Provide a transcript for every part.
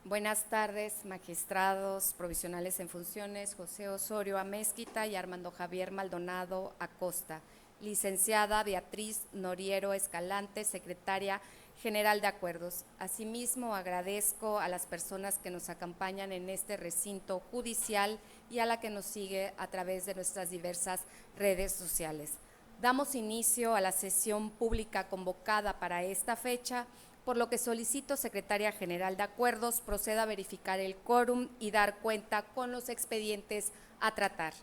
Buenas tardes, magistrados provisionales en funciones, José Osorio Amezquita y Armando Javier Maldonado Acosta. Licenciada Beatriz Noriero Escalante, secretaria general de acuerdos. Asimismo, agradezco a las personas que nos acompañan en este recinto judicial y a la que nos sigue a través de nuestras diversas redes sociales. Damos inicio a la sesión pública convocada para esta fecha, por lo que solicito, secretaria general de acuerdos, proceda a verificar el quórum y dar cuenta con los expedientes a tratar.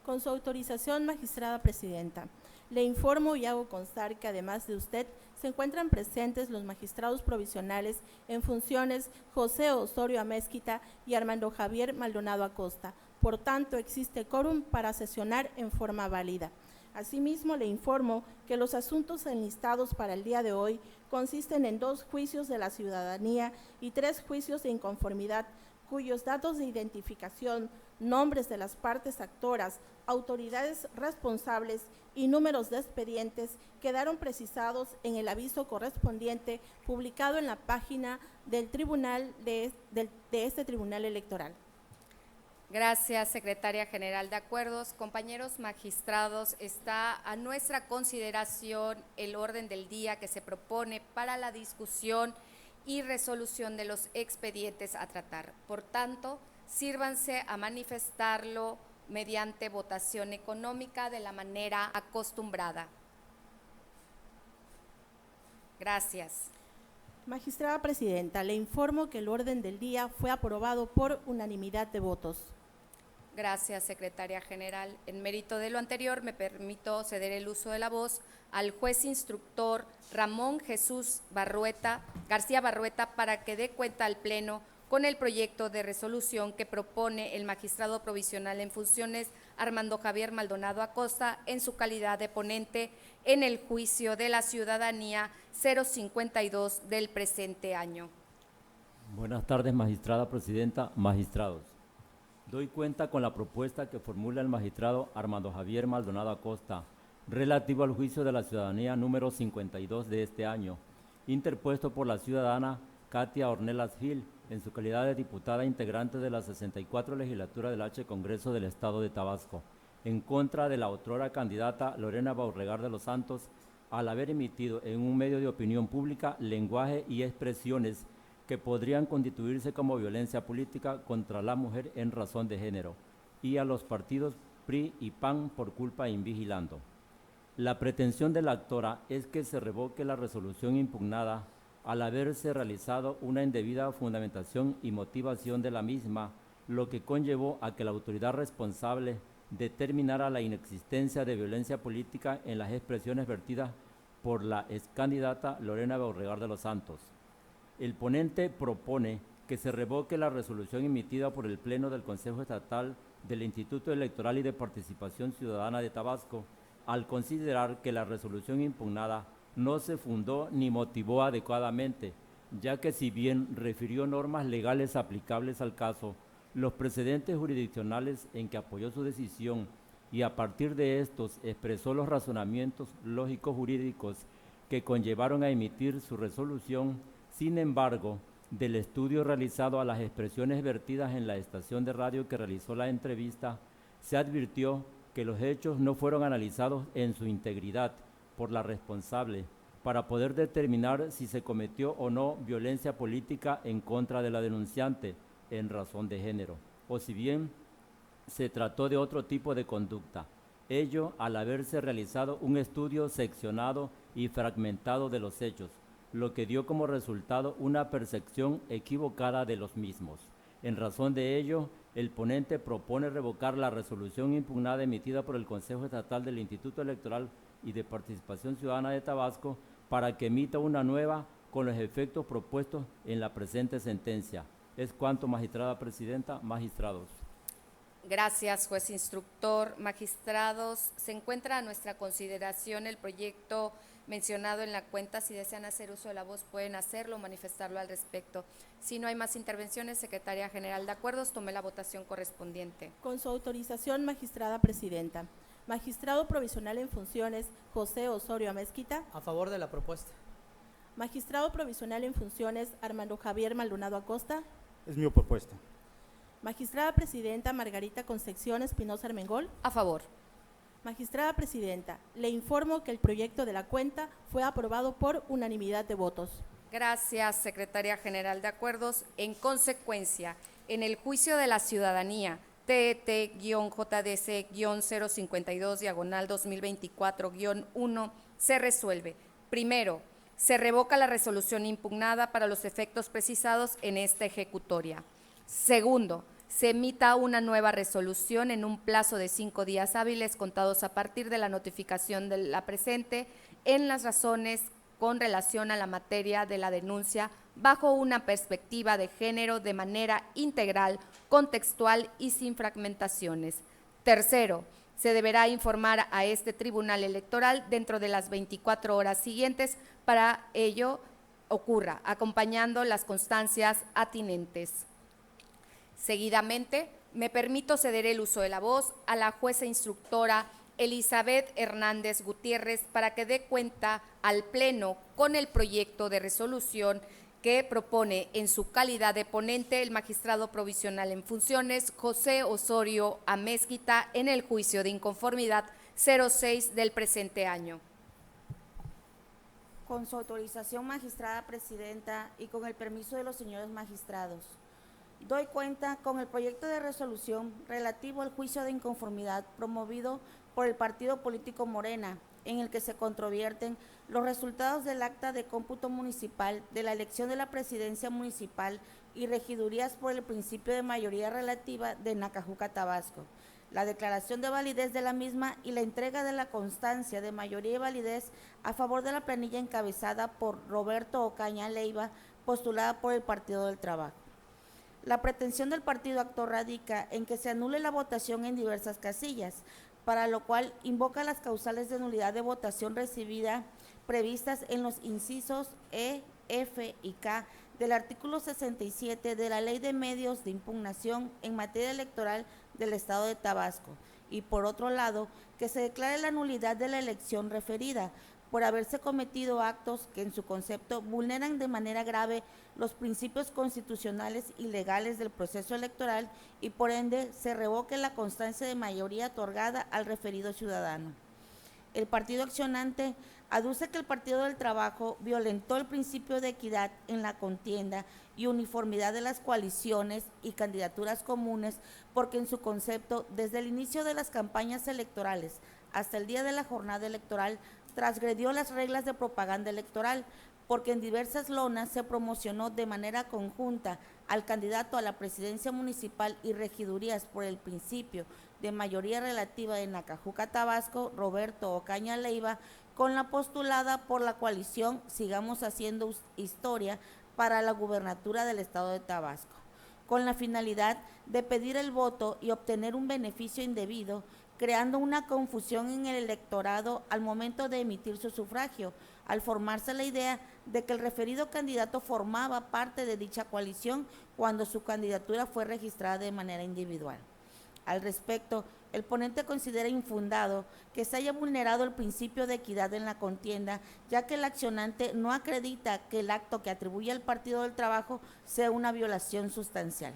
Con su autorización, magistrada presidenta, le informo y hago constar que además de usted se encuentran presentes los magistrados provisionales en funciones José Osorio Amezquita y Armando Javier Maldonado Acosta. Por tanto, existe quórum para sesionar en forma válida. Asimismo, le informo que los asuntos enlistados para el día de hoy consisten en 2 juicios de la ciudadanía y 3 juicios de inconformidad, cuyos datos de identificación, nombres de las partes actoras, autoridades responsables y números de expedientes quedaron precisados en el aviso correspondiente publicado en la página del tribunal de este Tribunal Electoral. Gracias, secretaria general de acuerdos. Compañeros magistrados, está a nuestra consideración el orden del día que se propone para la discusión y resolución de los expedientes a tratar. Por tanto, sírvanse a manifestarlo mediante votación económica de la manera acostumbrada. Gracias. Magistrada presidenta, le informo que el orden del día fue aprobado por unanimidad de votos. Gracias, secretaria general. En mérito de lo anterior, me permito ceder el uso de la voz al juez instructor Ramón Jesús García Barrueta para que dé cuenta al Pleno con el proyecto de resolución que propone el magistrado provisional en funciones Armando Javier Maldonado Acosta en su calidad de ponente en el juicio de la ciudadanía 052 del presente año. Buenas tardes, magistrada presidenta, magistrados. Doy cuenta con la propuesta que formula el magistrado Armando Javier Maldonado Acosta relativo al juicio de la ciudadanía número 52 de este año, interpuesto por la ciudadana Katia Ornelas Gil en su calidad de diputada integrante de la 64 legislatura del H Congreso del Estado de Tabasco, en contra de la otrora candidata Lorena Beauregard de los Santos, al haber emitido en un medio de opinión pública lenguaje y expresiones que podrían constituirse como violencia política contra la mujer en razón de género, y a los partidos PRI y PAN por culpa invigilando. La pretensión de la actora es que se revoque la resolución impugnada al haberse realizado una indebida fundamentación y motivación de la misma, lo que conllevó a que la autoridad responsable determinara la inexistencia de violencia política en las expresiones vertidas por la excandidata Lorena Beauregard de los Santos. El ponente propone que se revoque la resolución emitida por el Pleno del Consejo Estatal del Instituto Electoral y de Participación Ciudadana de Tabasco, al considerar que la resolución impugnada no se fundó ni motivó adecuadamente, ya que si bien refirió normas legales aplicables al caso, los precedentes jurisdiccionales en que apoyó su decisión y a partir de estos expresó los razonamientos lógicos jurídicos que conllevaron a emitir su resolución. Sin embargo, del estudio realizado a las expresiones vertidas en la estación de radio que realizó la entrevista, se advirtió que los hechos no fueron analizados en su integridad por la responsable para poder determinar si se cometió o no violencia política en contra de la denunciante en razón de género, o si bien se trató de otro tipo de conducta. Ello al haberse realizado un estudio seccionado y fragmentado de los hechos, lo que dio como resultado una percepción equivocada de los mismos. En razón de ello, el ponente propone revocar la resolución impugnada emitida por el Consejo Estatal del Instituto Electoral y de Participación Ciudadana de Tabasco para que emita una nueva con los efectos propuestos en la presente sentencia. Es cuanto, magistrada presidenta, magistrados. Gracias, juez instructor. Magistrados, se encuentra a nuestra consideración el proyecto mencionado en la cuenta. Si desean hacer uso de la voz, pueden hacerlo, manifestarlo al respecto. Si no hay más intervenciones, secretaria general de acuerdos, tome la votación correspondiente. Con su autorización, magistrada presidenta. Magistrado provisional en funciones, José Osorio Amezquita. A favor de la propuesta. Magistrado provisional en funciones, Armando Javier Maldonado Acosta. Es mi propuesta. Magistrada Presidenta Margarita Concepción Espinosa Armengol. A favor. Magistrada Presidenta, le informo que el proyecto de la cuenta fue aprobado por unanimidad de votos. Gracias, Secretaria General de Acuerdos. En consecuencia, en el juicio de la ciudadanía TET-JDC-052/2024-1 se resuelve. Primero, se revoca la resolución impugnada para los efectos precisados en esta ejecutoria. Segundo, se emita una nueva resolución en un plazo de 5 días hábiles contados a partir de la notificación de la presente en las razones con relación a la materia de la denuncia bajo una perspectiva de género de manera integral, contextual y sin fragmentaciones. Tercero, se deberá informar a este Tribunal Electoral dentro de las 24 horas siguientes para ello ocurra, acompañando las constancias atinentes. Seguidamente, me permito ceder el uso de la voz a la jueza instructora Elizabeth Hernández Gutiérrez para que dé cuenta al Pleno con el proyecto de resolución que propone en su calidad de ponente el magistrado provisional en funciones José Osorio Amezquita en el juicio de inconformidad 06 del presente año. Con su autorización, magistrada presidenta, y con el permiso de los señores magistrados, doy cuenta con el proyecto de resolución relativo al juicio de inconformidad promovido por el partido político Morena, en el que se controvierten los resultados del acta de cómputo municipal de la elección de la presidencia municipal y regidurías por el principio de mayoría relativa de Nacajuca, Tabasco, la declaración de validez de la misma y la entrega de la constancia de mayoría y validez a favor de la planilla encabezada por Roberto Ocaña Leiva, postulada por el Partido del Trabajo. La pretensión del partido acto radica en que se anule la votación en diversas casillas, para lo cual invoca las causales de nulidad de votación recibida previstas en los incisos E, F y K del artículo 67 de la Ley de Medios de Impugnación en materia electoral del Estado de Tabasco, y por otro lado, que se declare la nulidad de la elección referida, por haberse cometido actos que en su concepto vulneran de manera grave los principios constitucionales y legales del proceso electoral y por ende se revoque la constancia de mayoría otorgada al referido ciudadano. El partido accionante aduce que el Partido del Trabajo violentó el principio de equidad en la contienda y uniformidad de las coaliciones y candidaturas comunes porque en su concepto, desde el inicio de las campañas electorales hasta el día de la jornada electoral, transgredió las reglas de propaganda electoral, porque en diversas lonas se promocionó de manera conjunta al candidato a la presidencia municipal y regidurías por el principio de mayoría relativa de Nacajuca, Tabasco, Roberto Ocaña Leiva, con la postulada por la coalición Sigamos Haciendo Historia para la gubernatura del estado de Tabasco, con la finalidad de pedir el voto y obtener un beneficio indebido, creando una confusión en el electorado al momento de emitir su sufragio, al formarse la idea de que el referido candidato formaba parte de dicha coalición cuando su candidatura fue registrada de manera individual. Al respecto, el ponente considera infundado que se haya vulnerado el principio de equidad en la contienda, ya que el accionante no acredita que el acto que atribuye al Partido del Trabajo sea una violación sustancial.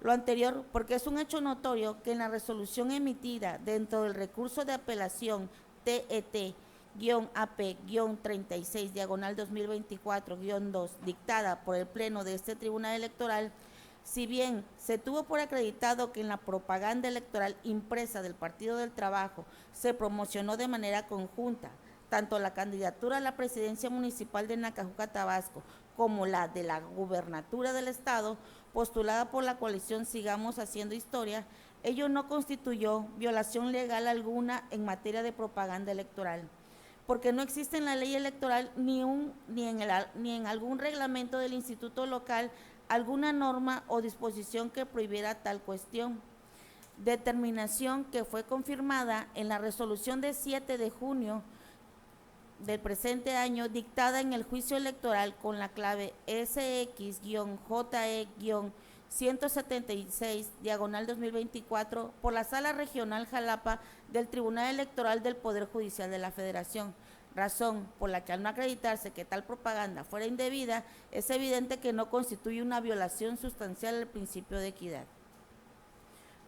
Lo anterior porque es un hecho notorio que en la resolución emitida dentro del recurso de apelación TET-AP-36/2024-2 dictada por el Pleno de este Tribunal Electoral, si bien se tuvo por acreditado que en la propaganda electoral impresa del Partido del Trabajo se promocionó de manera conjunta tanto la candidatura a la presidencia municipal de Nacajuca, Tabasco, como la de la gubernatura del estado, postulada por la coalición Sigamos Haciendo Historia, ello no constituyó violación legal alguna en materia de propaganda electoral, porque no existe en la ley electoral ni en algún reglamento del instituto local alguna norma o disposición que prohibiera tal cuestión. Determinación que fue confirmada en la resolución de 7 de junio del presente año, dictada en el juicio electoral con la clave SX-JE-176/2024 por la Sala Regional Jalapa del Tribunal Electoral del Poder Judicial de la Federación, razón por la que al no acreditarse que tal propaganda fuera indebida, es evidente que no constituye una violación sustancial del principio de equidad.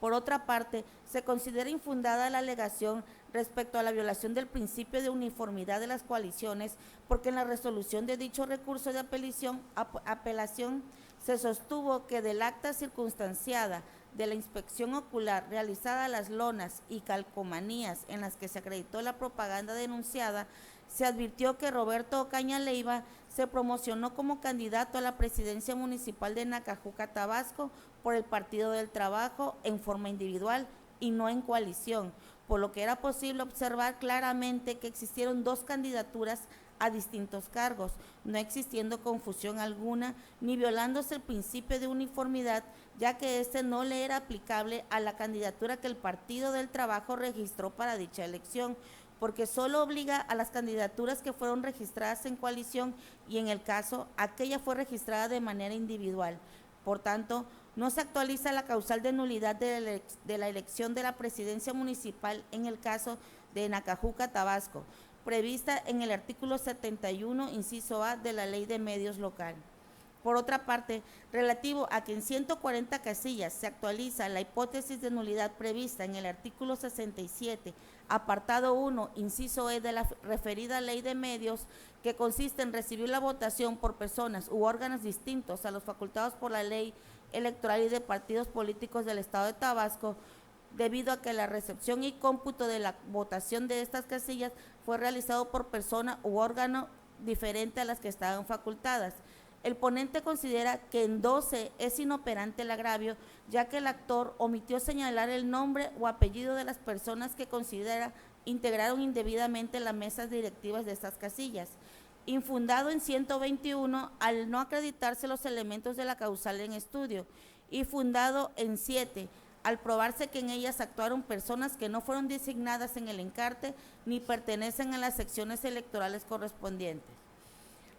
Por otra parte, se considera infundada la alegación respecto a la violación del principio de uniformidad de las coaliciones, porque en la resolución de dicho recurso de apelación se sostuvo que del acta circunstanciada de la inspección ocular realizada a las lonas y calcomanías en las que se acreditó la propaganda denunciada, se advirtió que Roberto Ocaña Leiva se promocionó como candidato a la presidencia municipal de Nacajuca, Tabasco, por el Partido del Trabajo en forma individual y no en coalición, por lo que era posible observar claramente que existieron dos candidaturas a distintos cargos, no existiendo confusión alguna ni violándose el principio de uniformidad, ya que este no le era aplicable a la candidatura que el Partido del Trabajo registró para dicha elección, porque solo obliga a las candidaturas que fueron registradas en coalición y en el caso aquella fue registrada de manera individual. Por tanto, no se actualiza la causal de nulidad de la elección de la presidencia municipal en el caso de Nacajuca, Tabasco, prevista en el artículo 71, inciso A de la Ley de Medios Local. Por otra parte, relativo a que en 140 casillas se actualiza la hipótesis de nulidad prevista en el artículo 67, apartado 1, inciso E de la referida Ley de Medios, que consiste en recibir la votación por personas u órganos distintos a los facultados por la Ley Electoral y de Partidos Políticos del Estado de Tabasco, debido a que la recepción y cómputo de la votación de estas casillas fue realizado por persona u órgano diferente a las que estaban facultadas. El ponente considera que en 12 es inoperante el agravio, ya que el actor omitió señalar el nombre o apellido de las personas que considera integraron indebidamente las mesas directivas de estas casillas. Infundado en 121 al no acreditarse los elementos de la causal en estudio, y fundado en 7 al probarse que en ellas actuaron personas que no fueron designadas en el encarte ni pertenecen a las secciones electorales correspondientes.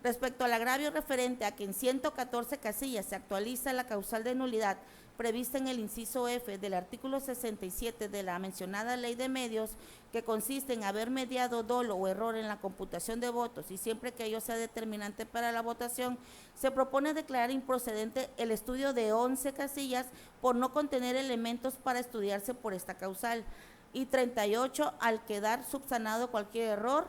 Respecto al agravio referente a que en 114 casillas se actualiza la causal de nulidad prevista en el inciso F del artículo 67 de la mencionada Ley de Medios, que consiste en haber mediado dolo o error en la computación de votos y siempre que ello sea determinante para la votación, se propone declarar improcedente el estudio de 11 casillas por no contener elementos para estudiarse por esta causal, y 38 al quedar subsanado cualquier error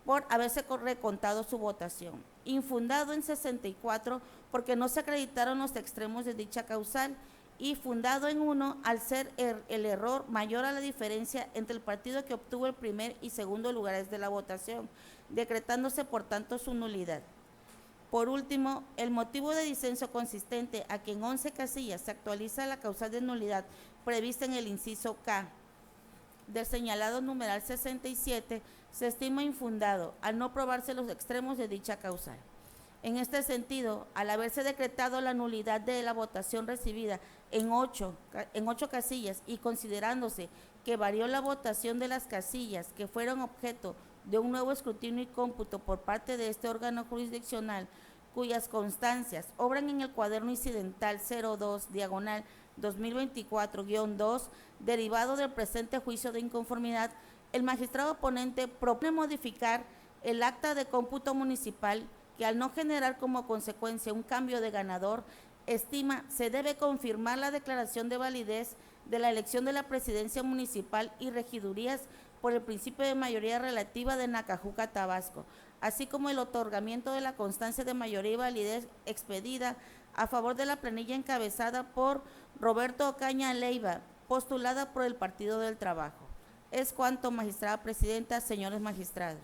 por haberse recontado su votación. Infundado en 64 porque no se acreditaron los extremos de dicha causal, y fundado en 1 al ser el error mayor a la diferencia entre el partido que obtuvo el primer y segundo lugares de la votación, decretándose por tanto su nulidad. Por último, el motivo de disenso consistente a que en 11 casillas se actualiza la causal de nulidad prevista en el inciso K del señalado numeral 67 se estima infundado al no probarse los extremos de dicha causal. En este sentido, al haberse decretado la nulidad de la votación recibida en 8 casillas y considerándose que varió la votación de las casillas que fueron objeto de un nuevo escrutinio y cómputo por parte de este órgano jurisdiccional, cuyas constancias obran en el cuaderno incidental 02, diagonal 2024-2, derivado del presente juicio de inconformidad, el magistrado ponente propone modificar el acta de cómputo municipal que al no generar como consecuencia un cambio de ganador, estima se debe confirmar la declaración de validez de la elección de la presidencia municipal y regidurías por el principio de mayoría relativa de Nacajuca, Tabasco, así como el otorgamiento de la constancia de mayoría y validez expedida a favor de la planilla encabezada por Roberto Ocaña Leiva, postulada por el Partido del Trabajo. Es cuanto, magistrada presidenta, señores magistrados.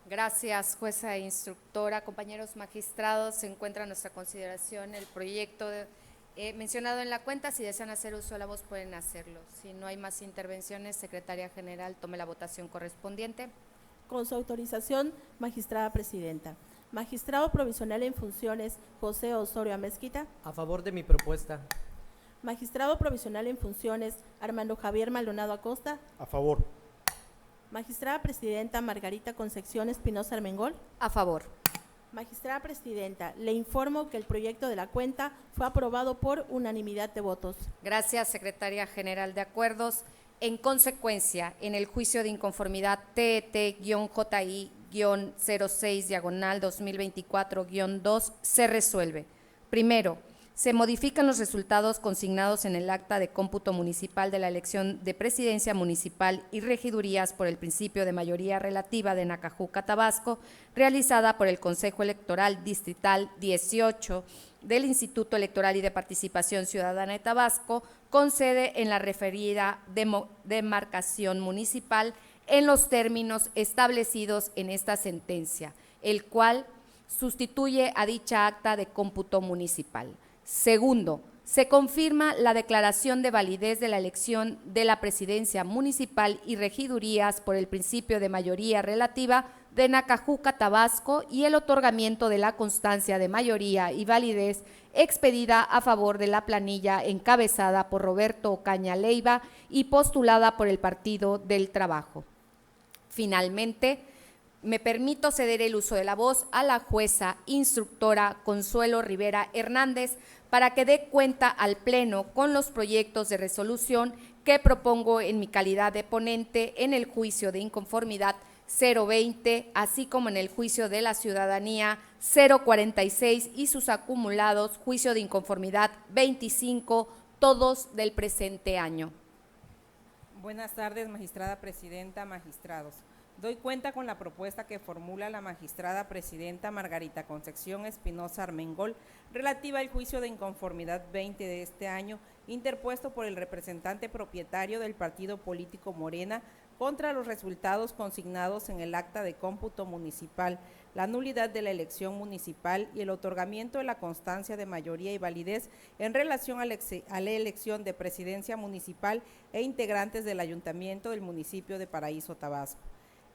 Gracias, jueza e instructora. Compañeros magistrados, se encuentra a nuestra consideración el proyecto mencionado en la cuenta. Si desean hacer uso de la voz, pueden hacerlo. Si no hay más intervenciones, secretaria general, tome la votación correspondiente. Con su autorización, magistrada presidenta. Magistrado provisional en funciones, José Osorio Amezquita. A favor de mi propuesta. Magistrado provisional en funciones, Armando Javier Maldonado Acosta. A favor. Magistrada presidenta Margarita Concepción Espinosa Armengol. A favor. Magistrada presidenta, le informo que el proyecto de la cuenta fue aprobado por unanimidad de votos. Gracias, secretaria general de acuerdos. En consecuencia, en el juicio de inconformidad TET-JI-06/2024-2 se resuelve. Primero, se modifican los resultados consignados en el acta de cómputo municipal de la elección de presidencia municipal y regidurías por el principio de mayoría relativa de Nacajuca, Tabasco, realizada por el Consejo Electoral Distrital 18 del Instituto Electoral y de Participación Ciudadana de Tabasco, con sede en la referida demarcación municipal en los términos establecidos en esta sentencia, el cual sustituye a dicha acta de cómputo municipal. Segundo, se confirma la declaración de validez de la elección de la presidencia municipal y regidurías por el principio de mayoría relativa de Nacajuca, Tabasco, y el otorgamiento de la constancia de mayoría y validez expedida a favor de la planilla encabezada por Roberto Ocaña Leiva y postulada por el Partido del Trabajo. Finalmente, me permito ceder el uso de la voz a la jueza instructora Consuelo Rivera Hernández para que dé cuenta al Pleno con los proyectos de resolución que propongo en mi calidad de ponente en el juicio de inconformidad 020, así como en el juicio de la ciudadanía 046 y sus acumulados juicio de inconformidad 25, todos del presente año. Buenas tardes, magistrada presidenta, magistrados. Doy cuenta con la propuesta que formula la magistrada presidenta Margarita Concepción Espinosa Armengol relativa al juicio de inconformidad 20 de este año, interpuesto por el representante propietario del partido político Morena contra los resultados consignados en el acta de cómputo municipal, la nulidad de la elección municipal y el otorgamiento de la constancia de mayoría y validez en relación a la elección de presidencia municipal e integrantes del ayuntamiento del municipio de Paraíso, Tabasco.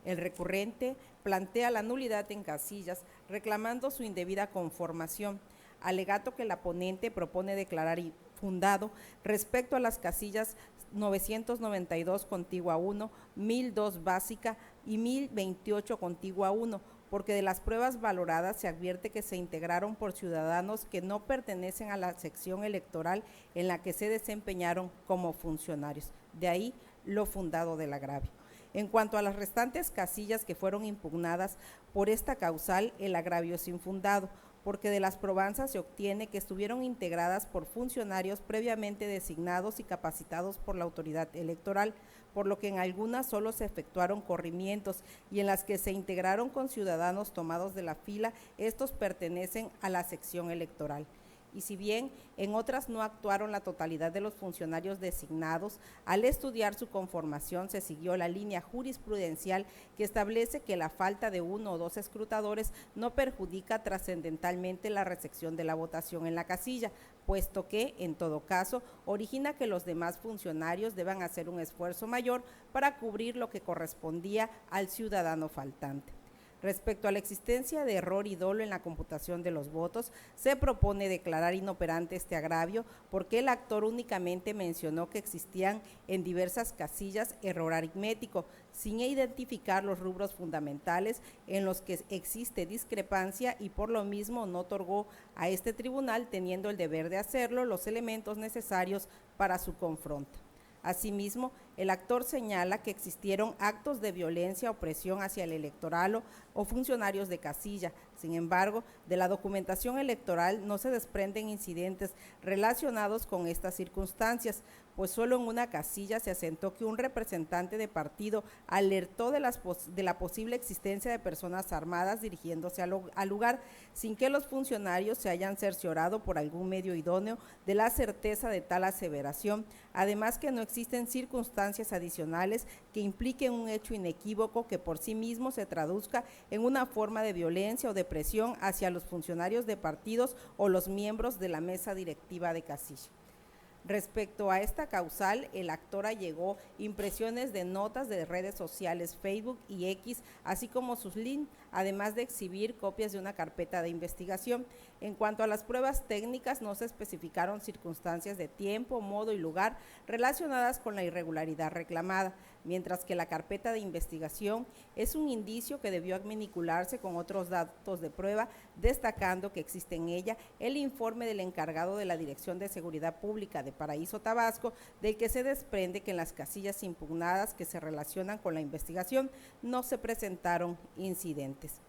El recurrente plantea la nulidad en casillas, reclamando su indebida conformación, alegato que la ponente propone declarar infundado respecto a las casillas 992 contigua 1, 1002 básica y 1028 contigua 1, porque de las pruebas valoradas se advierte que se integraron por ciudadanos que no pertenecen a la sección electoral en la que se desempeñaron como funcionarios. De ahí lo fundado del agravio. En cuanto a las restantes casillas que fueron impugnadas por esta causal, el agravio es infundado, porque de las probanzas se obtiene que estuvieron integradas por funcionarios previamente designados y capacitados por la autoridad electoral, por lo que en algunas solo se efectuaron corrimientos y en las que se integraron con ciudadanos tomados de la fila, estos pertenecen a la sección electoral. Y si bien en otras no actuaron la totalidad de los funcionarios designados, al estudiar su conformación se siguió la línea jurisprudencial que establece que la falta de uno o dos escrutadores no perjudica trascendentalmente la recepción de la votación en la casilla, puesto que, en todo caso, origina que los demás funcionarios deban hacer un esfuerzo mayor para cubrir lo que correspondía al ciudadano faltante. Respecto a la existencia de error y dolo en la computación de los votos, se propone declarar inoperante este agravio porque el actor únicamente mencionó que existían en diversas casillas error aritmético, sin identificar los rubros fundamentales en los que existe discrepancia y por lo mismo no otorgó a este tribunal, teniendo el deber de hacerlo, los elementos necesarios para su confronto. Asimismo, el actor señala que existieron actos de violencia o presión hacia el electorado o funcionarios de casilla. Sin embargo, de la documentación electoral no se desprenden incidentes relacionados con estas circunstancias, pues solo en una casilla se asentó que un representante de partido alertó de la posible existencia de personas armadas dirigiéndose al lugar, sin que los funcionarios se hayan cerciorado por algún medio idóneo de la certeza de tal aseveración, además que no existen circunstancias adicionales que impliquen un hecho inequívoco que por sí mismo se traduzca en una forma de violencia o de presión hacia los funcionarios de partidos o los miembros de la mesa directiva de casilla. Respecto a esta causal, el actor allegó impresiones de notas de redes sociales Facebook y X, así como sus links, además de exhibir copias de una carpeta de investigación. En cuanto a las pruebas técnicas, no se especificaron circunstancias de tiempo, modo y lugar relacionadas con la irregularidad reclamada. mientras que la carpeta de investigación es un indicio que debió adminicularse con otros datos de prueba, destacando que existe en ella el informe del encargado de la Dirección de Seguridad Pública de Paraíso Tabasco, del que se desprende que en las casillas impugnadas que se relacionan con la investigación no se presentaron incidentes.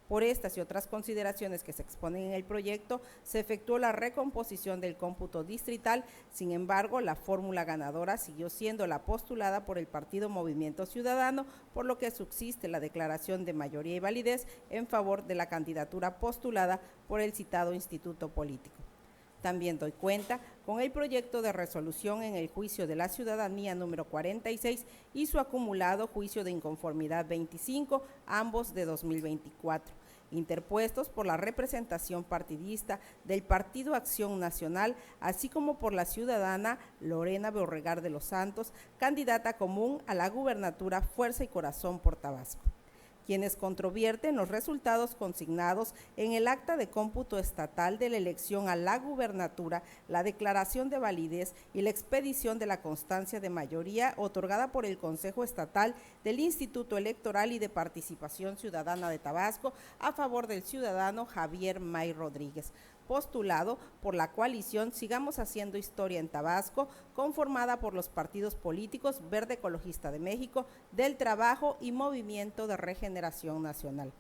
Por estas y otras consideraciones que se exponen en el proyecto, se efectuó la recomposición del cómputo distrital. Sin embargo, la fórmula ganadora siguió siendo la postulada por el Partido Movimiento Ciudadano, por lo que subsiste la declaración de mayoría y validez en favor de la candidatura postulada por el citado instituto político. También doy cuenta con el proyecto de resolución en el juicio de la ciudadanía número 46 y su acumulado juicio de inconformidad 25, ambos de 2024, interpuestos por la representación partidista del Partido Acción Nacional, así como por la ciudadana Lorena Beauregard de los Santos, candidata común a la gubernatura Fuerza y Corazón por Tabasco, quienes controvierten los resultados consignados en el acta de cómputo estatal de la elección a la gubernatura, la declaración de validez y la expedición de la constancia de mayoría otorgada por el Consejo Estatal del Instituto Electoral y de Participación Ciudadana de Tabasco a favor del ciudadano Javier May Rodríguez, postulado por la coalición Sigamos Haciendo Historia en Tabasco, conformada por los partidos políticos Verde Ecologista de México, Del Trabajo y Movimiento de Regeneración Nacional.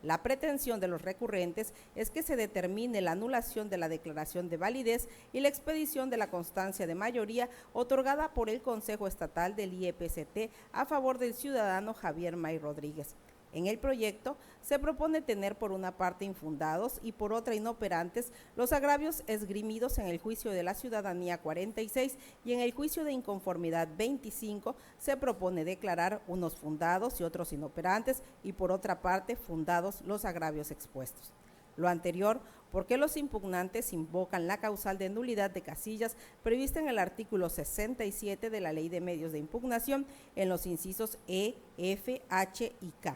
La pretensión de los recurrentes es que se determine la anulación de la declaración de validez y la expedición de la constancia de mayoría otorgada por el Consejo Estatal del IEPCT a favor del ciudadano Javier May Rodríguez. En el proyecto se propone tener por una parte infundados y por otra inoperantes los agravios esgrimidos en el juicio de la ciudadanía 46 y en el juicio de inconformidad 25 se propone declarar unos fundados y otros inoperantes y por otra parte fundados los agravios expuestos. Lo anterior porque los impugnantes invocan la causal de nulidad de casillas prevista en el artículo 67 de la Ley de Medios de Impugnación en los incisos E, F, H y K.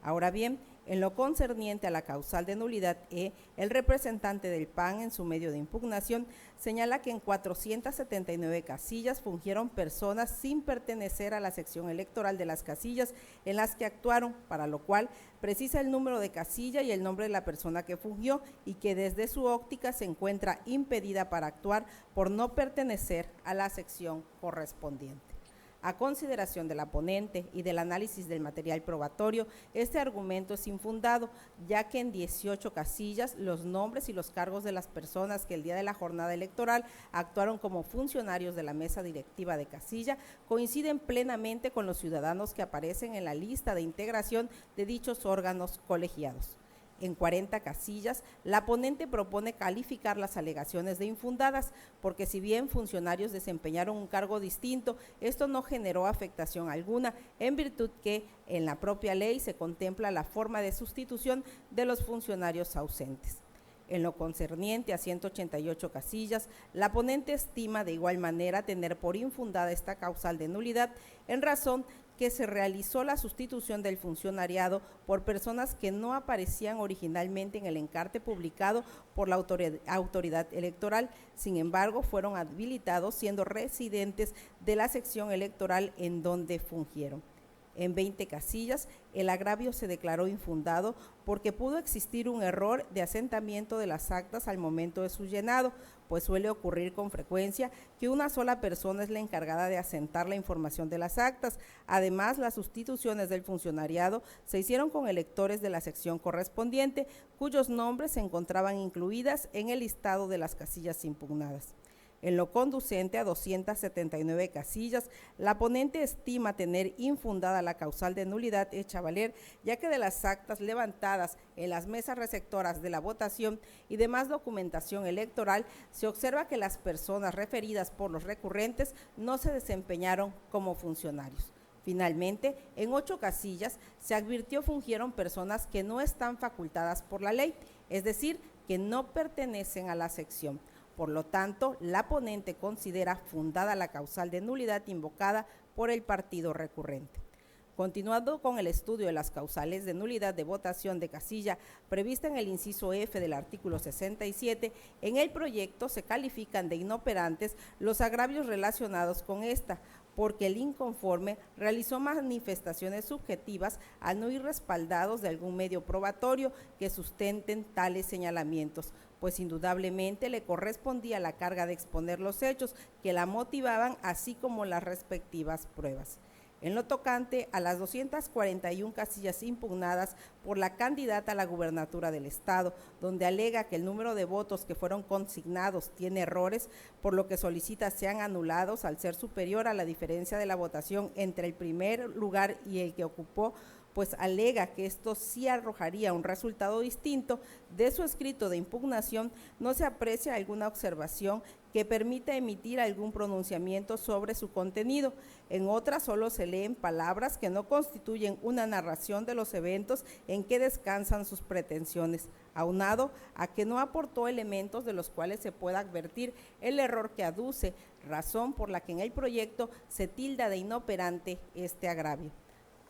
Ahora bien, en lo concerniente a la causal de nulidad E, el representante del PAN en su medio de impugnación señala que en 479 casillas fungieron personas sin pertenecer a la sección electoral de las casillas en las que actuaron, para lo cual precisa el número de casilla y el nombre de la persona que fungió y que desde su óptica se encuentra impedida para actuar por no pertenecer a la sección correspondiente. A consideración de la ponente y del análisis del material probatorio, este argumento es infundado, ya que en 18 casillas los nombres y los cargos de las personas que el día de la jornada electoral actuaron como funcionarios de la mesa directiva de casilla coinciden plenamente con los ciudadanos que aparecen en la lista de integración de dichos órganos colegiados. En 40 casillas, la ponente propone calificar las alegaciones de infundadas, porque si bien funcionarios desempeñaron un cargo distinto, esto no generó afectación alguna, en virtud que en la propia ley se contempla la forma de sustitución de los funcionarios ausentes. En lo concerniente a 188 casillas, la ponente estima de igual manera tener por infundada esta causal de nulidad en razón que se realizó la sustitución del funcionariado por personas que no aparecían originalmente en el encarte publicado por la autoridad electoral, sin embargo fueron habilitados siendo residentes de la sección electoral en donde fungieron. En 20 casillas, el agravio se declaró infundado porque pudo existir un error de asentamiento de las actas al momento de su llenado, pues suele ocurrir con frecuencia que una sola persona es la encargada de asentar la información de las actas. Además, las sustituciones del funcionariado se hicieron con electores de la sección correspondiente, cuyos nombres se encontraban incluidas en el listado de las casillas impugnadas. En lo conducente a 279 casillas, la ponente estima tener infundada la causal de nulidad hecha valer, ya que de las actas levantadas en las mesas receptoras de la votación y demás documentación electoral, se observa que las personas referidas por los recurrentes no se desempeñaron como funcionarios. Finalmente, en 8 casillas se advirtió fungieron personas que no están facultadas por la ley, es decir, que no pertenecen a la sección. Por lo tanto, la ponente considera fundada la causal de nulidad invocada por el partido recurrente. Continuando con el estudio de las causales de nulidad de votación de casilla prevista en el inciso F del artículo 67, en el proyecto se califican de inoperantes los agravios relacionados con esta, porque el inconforme realizó manifestaciones subjetivas al no ir respaldados de algún medio probatorio que sustenten tales señalamientos, pues indudablemente le correspondía la carga de exponer los hechos que la motivaban, así como las respectivas pruebas. En lo tocante a las 241 casillas impugnadas por la candidata a la gubernatura del Estado, donde alega que el número de votos que fueron consignados tiene errores, por lo que solicita sean anulados al ser superior a la diferencia de la votación entre el primer lugar y el que ocupó, pues alega que esto sí arrojaría un resultado distinto. De su escrito de impugnación no se aprecia alguna observación que permita emitir algún pronunciamiento sobre su contenido. En otras solo se leen palabras que no constituyen una narración de los eventos en que descansan sus pretensiones, aunado a que no aportó elementos de los cuales se pueda advertir el error que aduce, razón por la que en el proyecto se tilda de inoperante este agravio.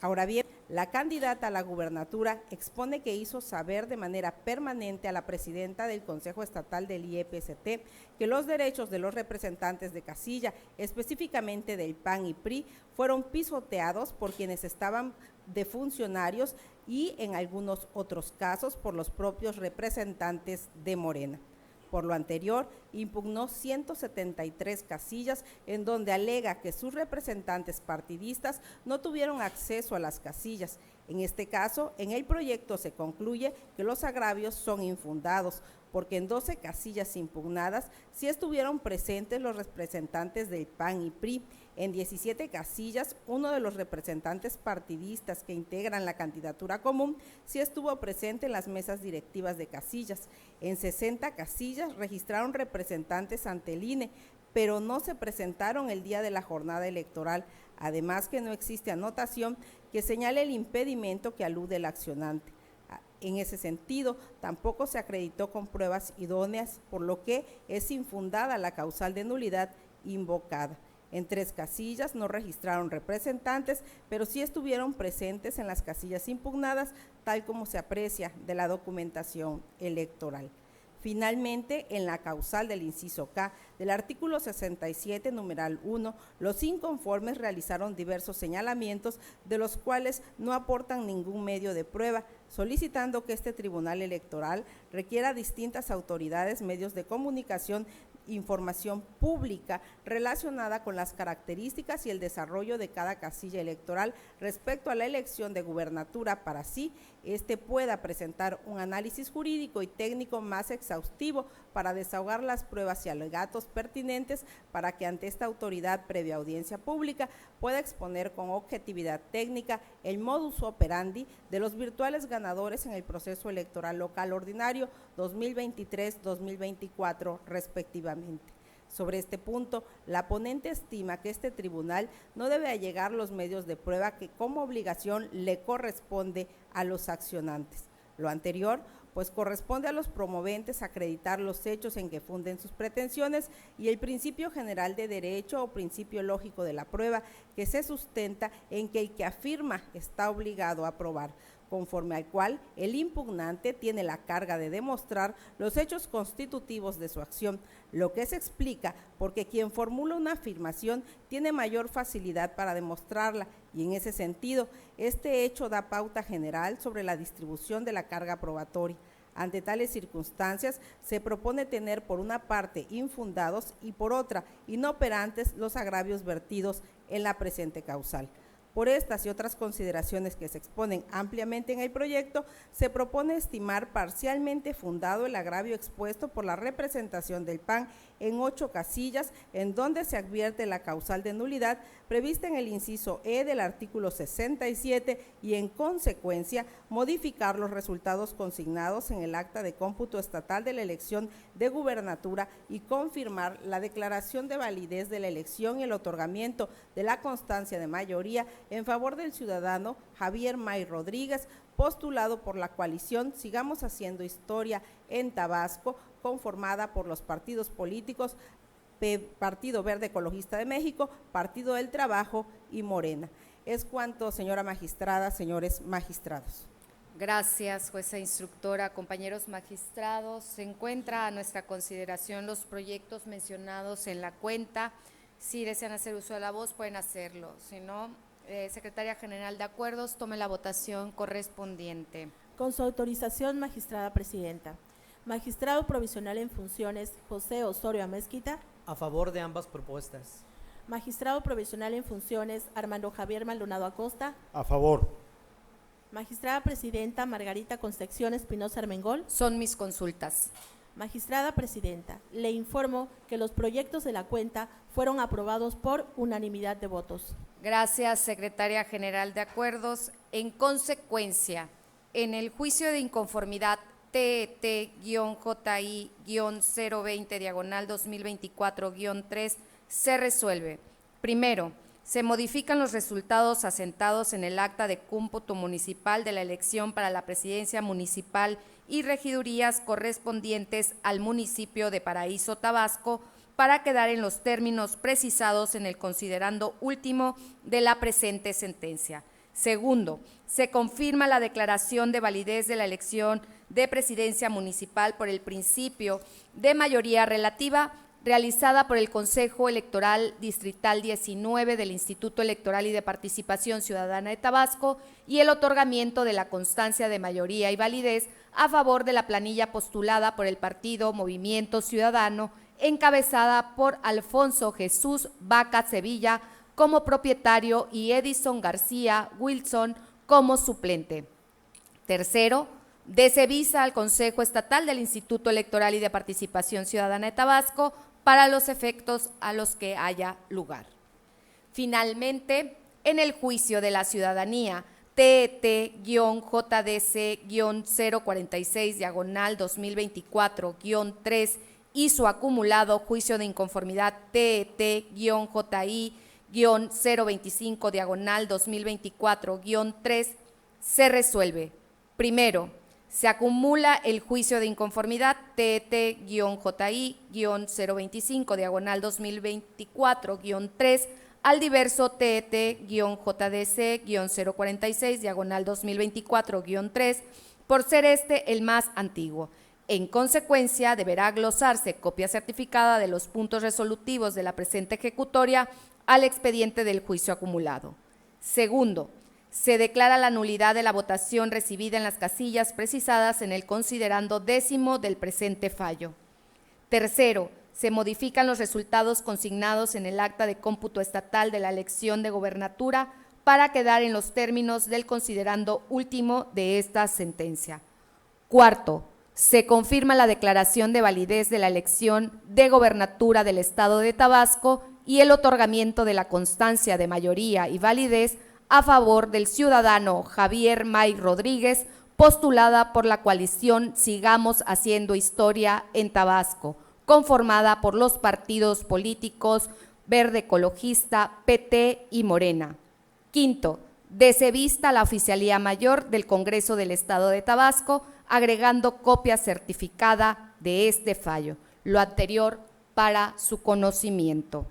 Ahora bien, la candidata a la gubernatura expone que hizo saber de manera permanente a la presidenta del Consejo Estatal del IEPST que los derechos de los representantes de casilla, específicamente del PAN y PRI, fueron pisoteados por quienes estaban de funcionarios y en algunos otros casos por los propios representantes de Morena. Por lo anterior, impugnó 173 casillas en donde alega que sus representantes partidistas no tuvieron acceso a las casillas. En este caso, en el proyecto se concluye que los agravios son infundados, porque en 12 casillas impugnadas sí estuvieron presentes los representantes del PAN y PRI. En 17 casillas, uno de los representantes partidistas que integran la candidatura común sí estuvo presente en las mesas directivas de casillas. En 60 casillas registraron representantes ante el INE, pero no se presentaron el día de la jornada electoral, además que no existe anotación que señale el impedimento que alude el accionante. En ese sentido, tampoco se acreditó con pruebas idóneas, por lo que es infundada la causal de nulidad invocada. En 3 casillas no registraron representantes, pero sí estuvieron presentes en las casillas impugnadas, tal como se aprecia de la documentación electoral. Finalmente, en la causal del inciso K del artículo 67, numeral 1, los inconformes realizaron diversos señalamientos, de los cuales no aportan ningún medio de prueba, solicitando que este tribunal electoral requiera a distintas autoridades, medios de comunicación, información pública relacionada con las características y el desarrollo de cada casilla electoral respecto a la elección de gubernatura, para así pueda presentar un análisis jurídico y técnico más exhaustivo para desahogar las pruebas y alegatos pertinentes, para que ante esta autoridad, previa audiencia pública, pueda exponer con objetividad técnica el modus operandi de los virtuales ganadores en el proceso electoral local ordinario 2023-2024 respectivamente. Sobre este punto, la ponente estima que este tribunal no debe allegar los medios de prueba que como obligación le corresponde a los accionantes. Lo anterior, pues corresponde a los promoventes acreditar los hechos en que funden sus pretensiones y el principio general de derecho o principio lógico de la prueba, que se sustenta en que el que afirma está obligado a probar, conforme al cual el impugnante tiene la carga de demostrar los hechos constitutivos de su acción, lo que se explica porque quien formula una afirmación tiene mayor facilidad para demostrarla, y en ese sentido, este hecho da pauta general sobre la distribución de la carga probatoria. Ante tales circunstancias, se propone tener por una parte infundados y por otra inoperantes los agravios vertidos en la presente causal. Por estas y otras consideraciones que se exponen ampliamente en el proyecto, se propone estimar parcialmente fundado el agravio expuesto por la representación del PAN en 8 casillas, en donde se advierte la causal de nulidad prevista en el inciso E del artículo 67 y en consecuencia modificar los resultados consignados en el acta de cómputo estatal de la elección de gubernatura y confirmar la declaración de validez de la elección y el otorgamiento de la constancia de mayoría en favor del ciudadano Javier May Rodríguez, postulado por la coalición Sigamos Haciendo Historia en Tabasco, conformada por los partidos políticos Partido Verde Ecologista de México, Partido del Trabajo y Morena. Es cuanto, señora magistrada, señores magistrados. Gracias, jueza instructora. Compañeros magistrados, se encuentra a nuestra consideración los proyectos mencionados en la cuenta. Si desean hacer uso de la voz, pueden hacerlo. Si no, Secretaria General de Acuerdos, tome la votación correspondiente. Con su autorización, magistrada presidenta. Magistrado provisional en funciones, José Osorio Amezquita. A favor de ambas propuestas. Magistrado provisional en funciones, Armando Javier Maldonado Acosta. A favor. Magistrada presidenta, Margarita Concepción Espinosa Armengol. Son mis consultas. Magistrada presidenta, le informo que los proyectos de la cuenta fueron aprobados por unanimidad de votos. Gracias, Secretaria General de Acuerdos. En consecuencia, en el juicio de inconformidad TET-JI-020/2024-3 se resuelve. Primero, se modifican los resultados asentados en el acta de cómputo municipal de la elección para la presidencia municipal y regidurías correspondientes al municipio de Paraíso, Tabasco, para quedar en los términos precisados en el considerando último de la presente sentencia. Segundo, se confirma la declaración de validez de la elección de presidencia municipal por el principio de mayoría relativa realizada por el Consejo Electoral Distrital 19 del Instituto Electoral y de Participación Ciudadana de Tabasco y el otorgamiento de la constancia de mayoría y validez a favor de la planilla postulada por el partido Movimiento Ciudadano, encabezada por Alfonso Jesús Vaca Sevilla como propietario y Edison García Wilson como suplente. Tercero, desevisa al Consejo Estatal del Instituto Electoral y de Participación Ciudadana de Tabasco para los efectos a los que haya lugar. Finalmente, en el juicio de la ciudadanía TET-JDC-046/2024-3 y su acumulado juicio de inconformidad TET-JI-025/2024-3 se resuelve. Primero, se acumula el juicio de inconformidad TET-JI-025/2024-3 al diverso TET-JDC-046/2024-3 por ser este el más antiguo. En consecuencia, deberá glosarse copia certificada de los puntos resolutivos de la presente ejecutoria al expediente del juicio acumulado. Segundo, se declara la nulidad de la votación recibida en las casillas precisadas en el considerando décimo del presente fallo. Tercero, se modifican los resultados consignados en el acta de cómputo estatal de la elección de gobernatura para quedar en los términos del considerando último de esta sentencia. Cuarto, se confirma la declaración de validez de la elección de gobernatura del Estado de Tabasco y el otorgamiento de la constancia de mayoría y validez a favor del ciudadano Javier May Rodríguez, postulada por la coalición Sigamos Haciendo Historia en Tabasco, conformada por los partidos políticos Verde Ecologista, PT y Morena. Quinto, desevista la Oficialía Mayor del Congreso del Estado de Tabasco, agregando copia certificada de este fallo, lo anterior para su conocimiento.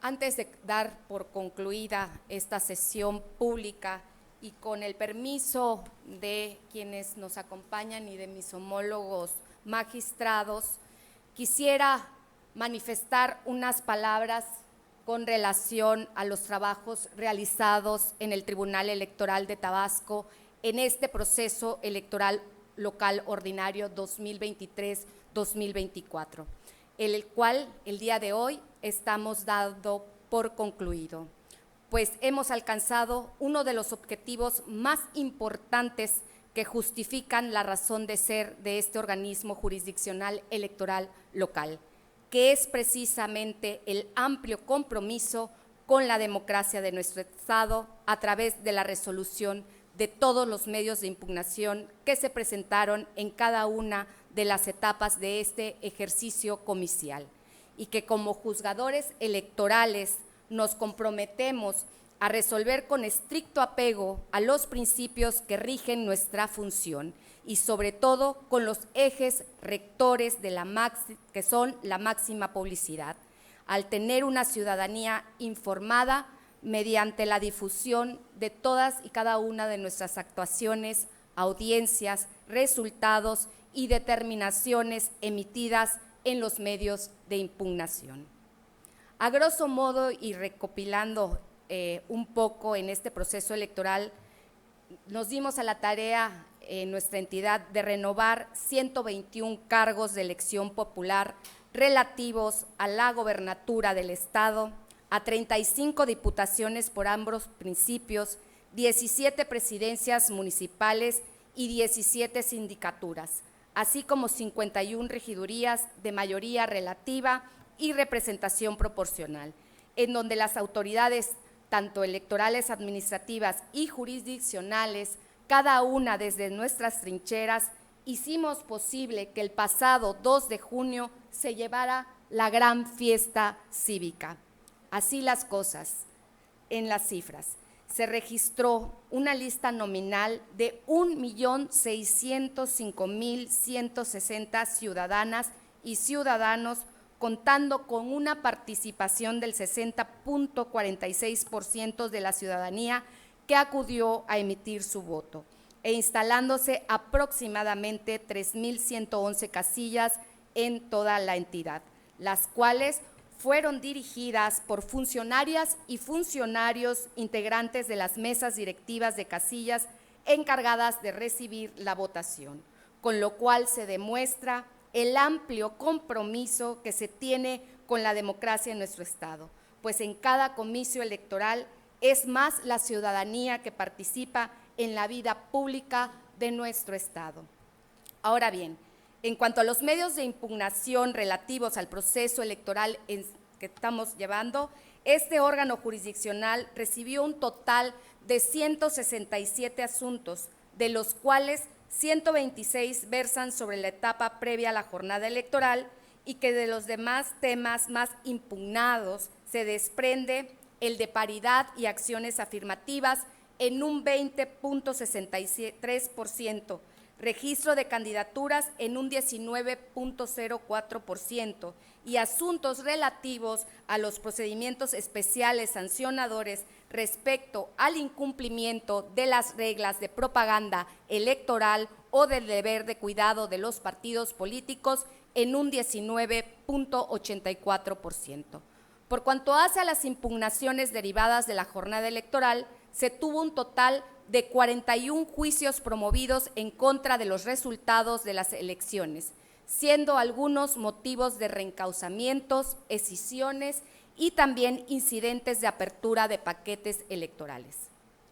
Antes de dar por concluida esta sesión pública y con el permiso de quienes nos acompañan y de mis homólogos magistrados, quisiera manifestar unas palabras con relación a los trabajos realizados en el Tribunal Electoral de Tabasco en este proceso electoral local ordinario 2023-2024, el cual el día de hoy estamos dando por concluido, pues hemos alcanzado uno de los objetivos más importantes que justifican la razón de ser de este organismo jurisdiccional electoral local, que es precisamente el amplio compromiso con la democracia de nuestro Estado a través de la resolución de todos los medios de impugnación que se presentaron en cada una de las etapas de este ejercicio comicial, y que como juzgadores electorales nos comprometemos a resolver con estricto apego a los principios que rigen nuestra función y sobre todo con los ejes rectores de que son la máxima publicidad, al tener una ciudadanía informada mediante la difusión de todas y cada una de nuestras actuaciones, audiencias, resultados y determinaciones emitidas en los medios de impugnación. A grosso modo y recopilando un poco en este proceso electoral, nos dimos a la tarea en nuestra entidad de renovar 121 cargos de elección popular relativos a la gobernatura del Estado, a 35 diputaciones por ambos principios, 17 presidencias municipales y 17 sindicaturas, así como 51 regidurías de mayoría relativa y representación proporcional, en donde las autoridades, tanto electorales, administrativas y jurisdiccionales, cada una desde nuestras trincheras, hicimos posible que el pasado 2 de junio se llevara la gran fiesta cívica. Así las cosas, en las cifras, se registró una lista nominal de 1.605.160 ciudadanas y ciudadanos, contando con una participación del 60.46% de la ciudadanía que acudió a emitir su voto, e instalándose aproximadamente 3.111 casillas en toda la entidad, las cuales fueron dirigidas por funcionarias y funcionarios integrantes de las mesas directivas de casillas encargadas de recibir la votación, con lo cual se demuestra el amplio compromiso que se tiene con la democracia en nuestro Estado, pues en cada comicio electoral es más la ciudadanía que participa en la vida pública de nuestro Estado. Ahora bien, en cuanto a los medios de impugnación relativos al proceso electoral que estamos llevando, este órgano jurisdiccional recibió un total de 167 asuntos, de los cuales 126 versan sobre la etapa previa a la jornada electoral, y que de los demás temas más impugnados se desprende el de paridad y acciones afirmativas en un 20.63%, registro de candidaturas en un 19.04% y asuntos relativos a los procedimientos especiales sancionadores respecto al incumplimiento de las reglas de propaganda electoral o del deber de cuidado de los partidos políticos en un 19.84%. Por cuanto hace a las impugnaciones derivadas de la jornada electoral, se tuvo un total de 41 juicios promovidos en contra de los resultados de las elecciones, siendo algunos motivos de reencauzamientos, escisiones y también incidentes de apertura de paquetes electorales.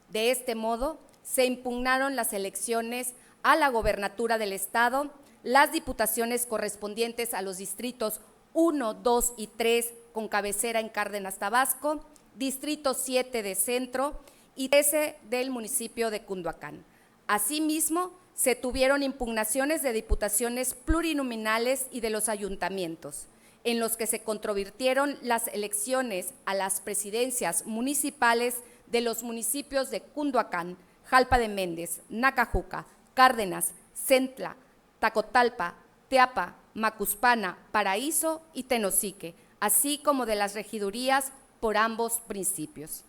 De este modo, se impugnaron las elecciones a la gobernatura del Estado, las diputaciones correspondientes a los distritos 1, 2 y 3 con cabecera en Cárdenas, Tabasco, distrito 7 de Centro y 13 del municipio de Cunduacán. Asimismo, se tuvieron impugnaciones de diputaciones plurinominales y de los ayuntamientos, en los que se controvirtieron las elecciones a las presidencias municipales de los municipios de Cunduacán, Jalpa de Méndez, Nacajuca, Cárdenas, Centla, Tacotalpa, Teapa, Macuspana, Paraíso y Tenosique, así como de las regidurías por ambos principios.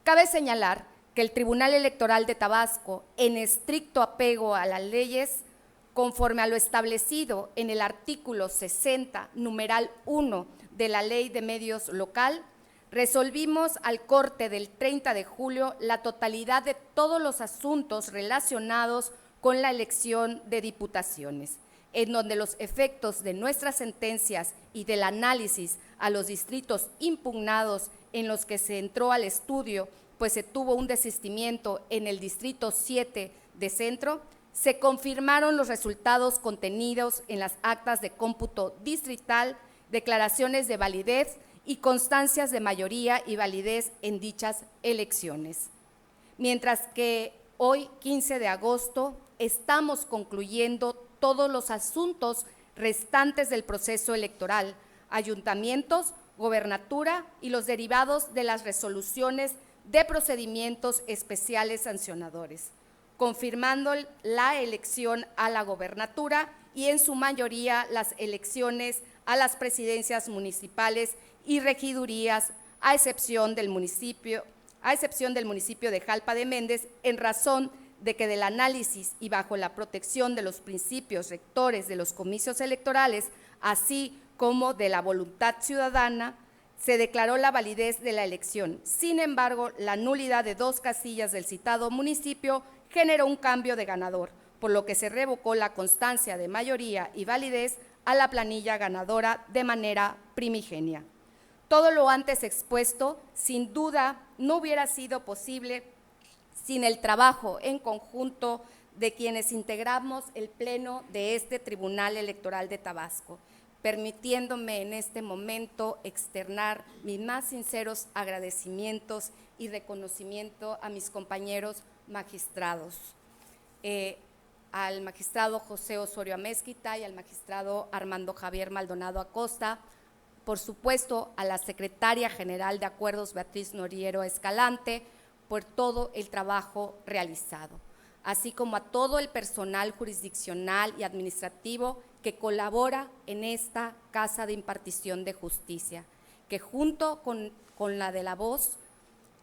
Cabe señalar que el Tribunal Electoral de Tabasco, en estricto apego a las leyes, conforme a lo establecido en el artículo 60, numeral 1 de la Ley de Medios Local, resolvimos al corte del 30 de julio la totalidad de todos los asuntos relacionados con la elección de diputaciones, en donde los efectos de nuestras sentencias y del análisis a los distritos impugnados en los que se entró al estudio, pues se tuvo un desistimiento en el distrito 7 de Centro, se confirmaron los resultados contenidos en las actas de cómputo distrital, declaraciones de validez y constancias de mayoría y validez en dichas elecciones. Mientras que hoy, 15 de agosto, estamos concluyendo todos los asuntos restantes del proceso electoral, ayuntamientos, gobernatura y los derivados de las resoluciones de procedimientos especiales sancionadores, confirmando la elección a la gobernatura y en su mayoría las elecciones a las presidencias municipales y regidurías, a excepción del municipio de Jalpa de Méndez, en razón de que del análisis y bajo la protección de los principios rectores de los comicios electorales, así como de la voluntad ciudadana, se declaró la validez de la elección. Sin embargo, la nulidad de 2 casillas del citado municipio generó un cambio de ganador, por lo que se revocó la constancia de mayoría y validez a la planilla ganadora de manera primigenia. Todo lo antes expuesto, sin duda, no hubiera sido posible sin el trabajo en conjunto de quienes integramos el Pleno de este Tribunal Electoral de Tabasco, permitiéndome en este momento externar mis más sinceros agradecimientos y reconocimiento a mis compañeros magistrados, al magistrado José Osorio Amezquita y al magistrado Armando Javier Maldonado Acosta, por supuesto a la secretaria general de Acuerdos Beatriz Noriero Escalante, por todo el trabajo realizado, así como a todo el personal jurisdiccional y administrativo que colabora en esta Casa de Impartición de Justicia, que junto con la de la voz,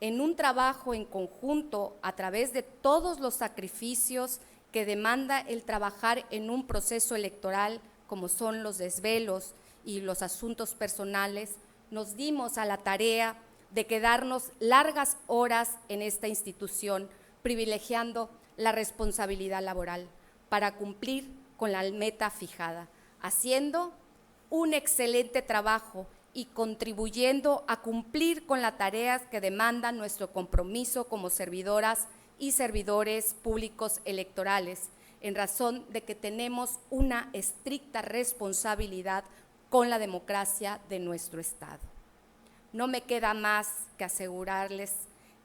en un trabajo en conjunto a través de todos los sacrificios que demanda el trabajar en un proceso electoral, como son los desvelos y los asuntos personales, nos dimos a la tarea de quedarnos largas horas en esta institución, privilegiando la responsabilidad laboral para cumplir con la meta fijada, haciendo un excelente trabajo y contribuyendo a cumplir con las tareas que demandan nuestro compromiso como servidoras y servidores públicos electorales, en razón de que tenemos una estricta responsabilidad con la democracia de nuestro Estado. No me queda más que asegurarles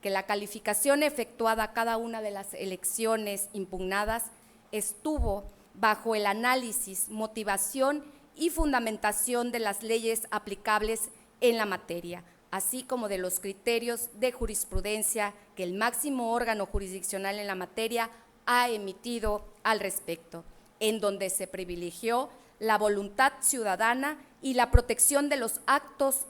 que la calificación efectuada a cada una de las elecciones impugnadas estuvo bajo el análisis, motivación y fundamentación de las leyes aplicables en la materia, así como de los criterios de jurisprudencia que el máximo órgano jurisdiccional en la materia ha emitido al respecto, en donde se privilegió la voluntad ciudadana y la protección de los actos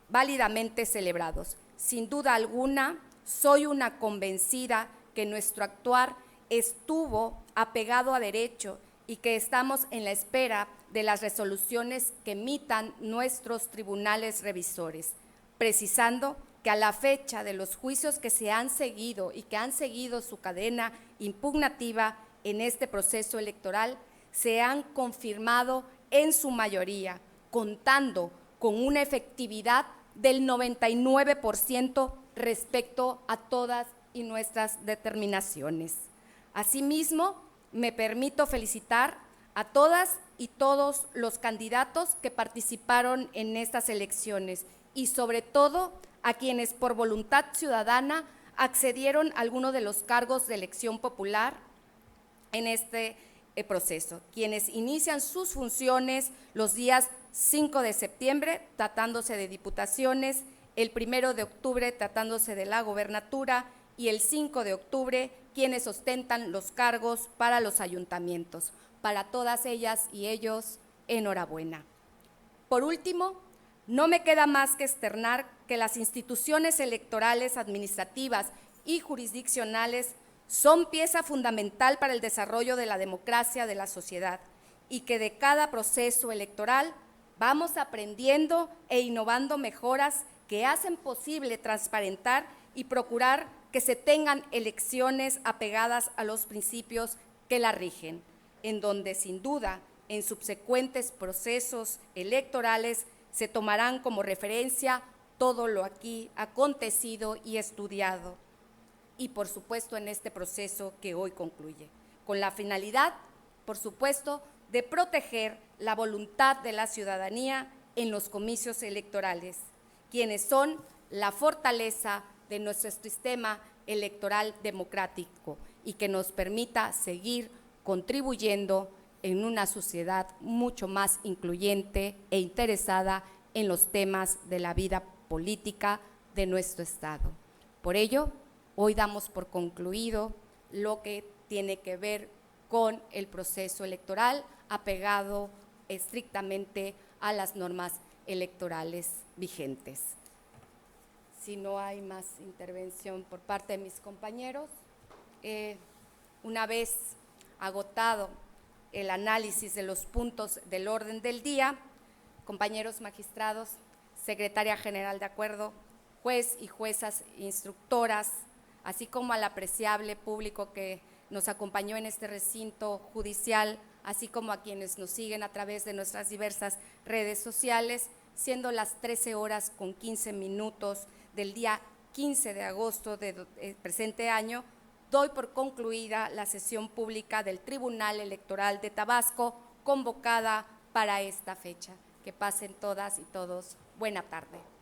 válidamente celebrados. Sin duda alguna, soy una convencida que nuestro actuar estuvo apegado a derecho y que estamos en la espera de las resoluciones que emitan nuestros tribunales revisores, precisando que a la fecha de los juicios que se han seguido y que han seguido su cadena impugnativa en este proceso electoral, se han confirmado en su mayoría, contando con una efectividad del 99% respecto a todas y nuestras determinaciones. Asimismo, me permito felicitar a todas y todos los candidatos que participaron en estas elecciones y sobre todo a quienes por voluntad ciudadana accedieron a alguno de los cargos de elección popular en este proceso, quienes inician sus funciones los días 5 de septiembre, tratándose de diputaciones, el 1 de octubre, tratándose de la gobernatura, y el 5 de octubre, quienes ostentan los cargos para los ayuntamientos. Para todas ellas y ellos, enhorabuena. Por último, no me queda más que externar que las instituciones electorales, administrativas y jurisdiccionales son pieza fundamental para el desarrollo de la democracia de la sociedad y que de cada proceso electoral vamos aprendiendo e innovando mejoras que hacen posible transparentar y procurar que se tengan elecciones apegadas a los principios que la rigen, en donde sin duda en subsecuentes procesos electorales se tomarán como referencia todo lo aquí acontecido y estudiado, y por supuesto en este proceso que hoy concluye, con la finalidad, por supuesto, de proteger la voluntad de la ciudadanía en los comicios electorales, quienes son la fortaleza de nuestro sistema electoral democrático y que nos permita seguir contribuyendo en una sociedad mucho más incluyente e interesada en los temas de la vida política de nuestro Estado. Por ello, hoy damos por concluido lo que tiene que ver con el proceso electoral apegado estrictamente a las normas electorales vigentes. Si no hay más intervención por parte de mis compañeros, Una vez agotado el análisis de los puntos del orden del día, compañeros magistrados, secretaria general de acuerdo, juez y juezas instructoras, así como al apreciable público que nos acompañó en este recinto judicial, así como a quienes nos siguen a través de nuestras diversas redes sociales, siendo las 13:15 del día 15 de agosto del presente año, doy por concluida la sesión pública del Tribunal Electoral de Tabasco convocada para esta fecha. Que pasen todas y todos buena tarde.